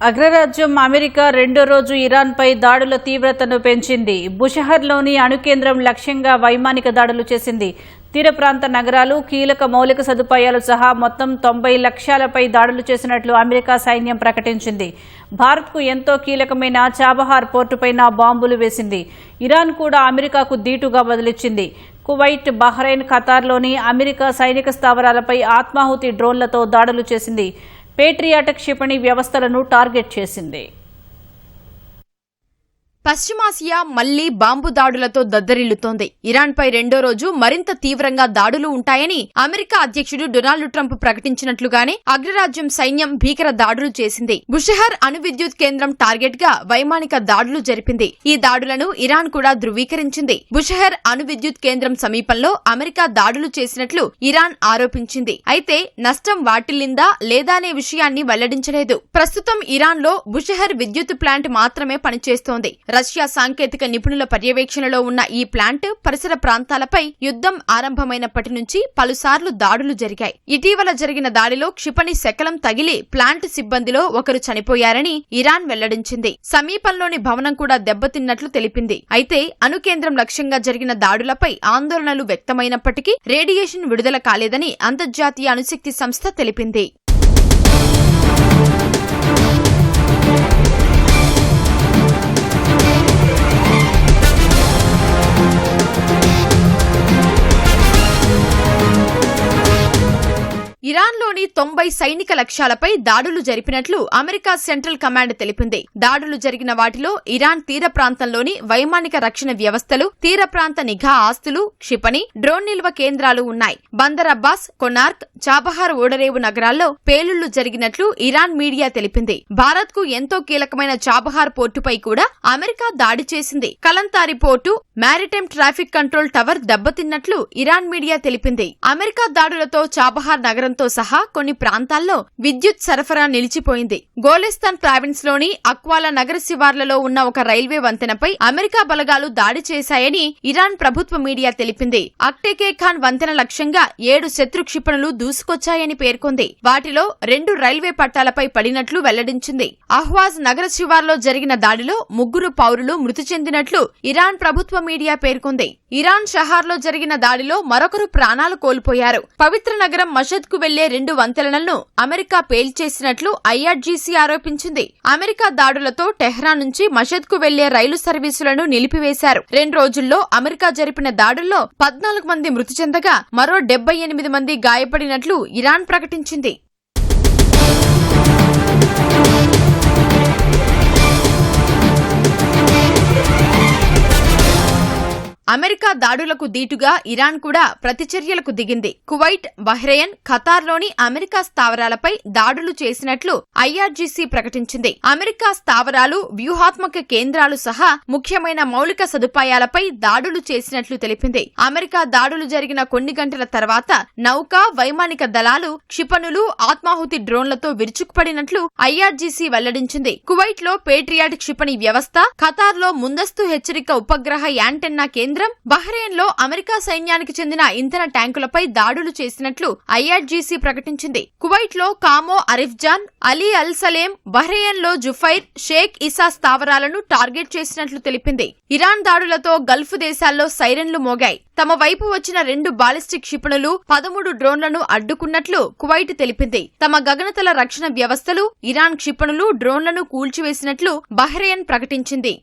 అగ్రరాజ్యం అమెరికా రెండో రోజు ఇరాన్పై దాడుల తీవ్రతను పెంచింది. బుషహర్లోని అణుకేంద్రం లక్ష్యంగా వైమానిక దాడులు చేసింది. తీర ప్రాంత నగరాలు, కీలక మౌలిక సదుపాయాలు సహా మొత్తం 90 లక్ష్యాలపై దాడులు చేసినట్లు అమెరికా సైన్యం ప్రకటించింది. భారత్కు ఎంతో కీలకమైన చాబహార్ పోర్టుపైన బాంబులు వేసింది. ఇరాన్ కూడా అమెరికాకు దీటుగా బదిలిచ్చింది. కువైట్, బహ్రెయిన్, ఖతార్లోని అమెరికా సైనిక స్థావరాలపై ఆత్మాహుతి డ్రోన్లతో దాడులు చేసింది. పేట్రియాట్ క్షిపణి వ్యవస్థలను టార్గెట్ చేసింది. పశ్చిమాసియా మళ్లీ బాంబు దాడులతో దద్దరిల్లుతోంది. ఇరాన్పై రెండో రోజు మరింత తీవ్రంగా దాడులు ఉంటాయని అమెరికా అధ్యక్షుడు డొనాల్డ్ ట్రంప్ ప్రకటించినట్లుగానే అగ్రరాజ్యం సైన్యం భీకర దాడులు చేసింది. బుషహర్ అణు విద్యుత్ కేంద్రం టార్గెట్ గా వైమానిక దాడులు జరిపింది. ఈ దాడులను ఇరాన్ కూడా ధృవీకరించింది. బుషహర్ అణు విద్యుత్ కేంద్రం సమీపంలో అమెరికా దాడులు చేసినట్లు ఇరాన్ ఆరోపించింది. అయితే నష్టం వాటిల్లిందా లేదా అనే విషయాన్ని వెల్లడించలేదు. ప్రస్తుతం ఇరాన్ లో బుషహర్ విద్యుత్ ప్లాంట్ మాత్రమే పనిచేస్తోంది. రష్యా సాంకేతిక నిపుణుల పర్యవేక్షణలో ఉన్న ఈ ప్లాంట్ పరిసర ప్రాంతాలపై యుద్ధం ఆరంభమైనప్పటి నుంచి పలుసార్లు దాడులు జరిగాయి. ఇటీవల జరిగిన దాడిలో క్షిపణి శకలం తగిలి ప్లాంట్ సిబ్బందిలో ఒకరు చనిపోయారని ఇరాన్ వెల్లడించింది. సమీపంలోని భవనం కూడా దెబ్బతిన్నట్లు తెలిపింది. అయితే అణుకేంద్రం లక్ష్యంగా జరిగిన దాడులపై ఆందోళనలు వ్యక్తమైనప్పటికీ రేడియేషన్ విడుదల కాలేదని అంతర్జాతీయ అణుశక్తి సంస్థ తెలిపింది. ఇరాన్లోని 90 సైనిక లక్ష్యాలపై దాడులు జరిపినట్లు అమెరికా సెంట్రల్ కమాండ్ తెలిపింది. దాడులు జరిగిన వాటిలో ఇరాన్ తీర ప్రాంతంలోని వైమానిక రక్షణ వ్యవస్థలు, తీర ప్రాంత నిఘా ఆస్తులు, క్షిపణి, డ్రోన్ నిల్వ కేంద్రాలు ఉన్నాయి. బందర్ అబ్బాస్, కొనార్క్, చాబహార్ ఓడరేవు నగరాల్లో పేలుళ్లు జరిగినట్లు ఇరాన్ మీడియా తెలిపింది. భారత్ కు ఎంతో కీలకమైన చాబహార్ పోర్టుపై కూడా అమెరికా దాడి చేసింది. Kalantari port, maritime traffic control tower దెబ్బతిన్నట్లు ఇరాన్ మీడియా తెలిపింది. అమెరికా దాడులతో చాబహార్ నగరంతో సహా కొన్ని ప్రాంతాల్లో విద్యుత్ సరఫరా నిలిచిపోయింది. గోలెస్తాన్ ప్రావిన్స్ లోని అక్వాలా నగర శివార్లలో ఉన్న ఒక రైల్వే వంతెనపై అమెరికా బలగాలు దాడి చేశాయని ఇరాన్ ప్రభుత్వ మీడియా తెలిపింది. అక్టెకే ఖాన్ వంతెన లక్ష్యంగా 7 శత్రు క్షిపణులు దూసుకొచ్చాయని పేర్కొంది. వాటిలో 2 రైల్వే పట్టాలపై పడినట్లు వెల్లడించింది. అహ్వాజ్ నగర శివార్లో జరిగిన దాడిలో 3 పౌరులు మృతి చెందినట్లు ఇరాన్ ప్రభుత్వ మీడియా పేర్కొంది. ఇరాన్ షహార్లో జరిగిన దాడిలో మరొకరు ప్రాణాలు కోల్పోయారు. పవిత్ర నగరం మషద్ కు వెళ్లే 2 వంతెనలను అమెరికా పేల్చేసినట్లు ఐఆర్జీసీ ఆరోపించింది. అమెరికా దాడులతో టెహ్రాన్ నుంచి మషద్ కు వెళ్లే రైలు సర్వీసులను నిలిపివేశారు. 2 రోజుల్లో అమెరికా జరిపిన దాడుల్లో 14 మంది మృతి చెందగా మరో 78 మంది గాయపడినట్లు ఇరాన్ ప్రకటించింది. అమెరికా దాడులకు దీటుగా ఇరాన్ కూడా ప్రతిచర్యలకు దిగింది. కువైట్, బహ్రెయిన్, ఖతార్లోని అమెరికా స్థావరాలపై దాడులు చేసినట్లు ఐఆర్జీసీ ప్రకటించింది. అమెరికా స్థావరాలు, వ్యూహాత్మక కేంద్రాలు సహా ముఖ్యమైన మౌలిక సదుపాయాలపై దాడులు చేసినట్లు తెలిపింది. అమెరికా దాడులు జరిగిన కొన్ని గంటల తర్వాత నౌకా, వైమానిక దళాలు, క్షిపణులు, ఆత్మాహుతి డ్రోన్లతో విరుచుకుపడినట్లు ఐఆర్జీసీ వెల్లడించింది. కువైట్ లో పేట్రియాట్ క్షిపణి వ్యవస్థ, ఖతార్లో ముందస్తు హెచ్చరిక ఉపగ్రహ యాంటెన్నా కేంద్రం, బహ్రెయిన్ లో అమెరికా సైన్యానికి చెందిన ఇంధన ట్యాంకులపై దాడులు చేసినట్లు ఐఆర్జీసీ ప్రకటించింది. కువైట్ లో కామో, అరిఫ్జాన్, అలీ అల్ సలేం, బహ్రెయిన్ లో జుఫైర్, షేక్ ఇసా స్థావరాలను టార్గెట్ చేసినట్లు తెలిపింది. ఇరాన్ దాడులతో గల్ఫ్ దేశాల్లో సైరన్లు మోగాయి. తమ వైపు వచ్చిన 2 బాలిస్టిక్ క్షిపణులు, 13 డ్రోన్లను అడ్డుకున్నట్లు కువైట్ తెలిపింది. తమ గగనతల రక్షణ వ్యవస్థలు ఇరాన్ క్షిపణులు, డ్రోన్లను కూల్చివేసినట్లు బహ్రెయిన్ ప్రకటించింది.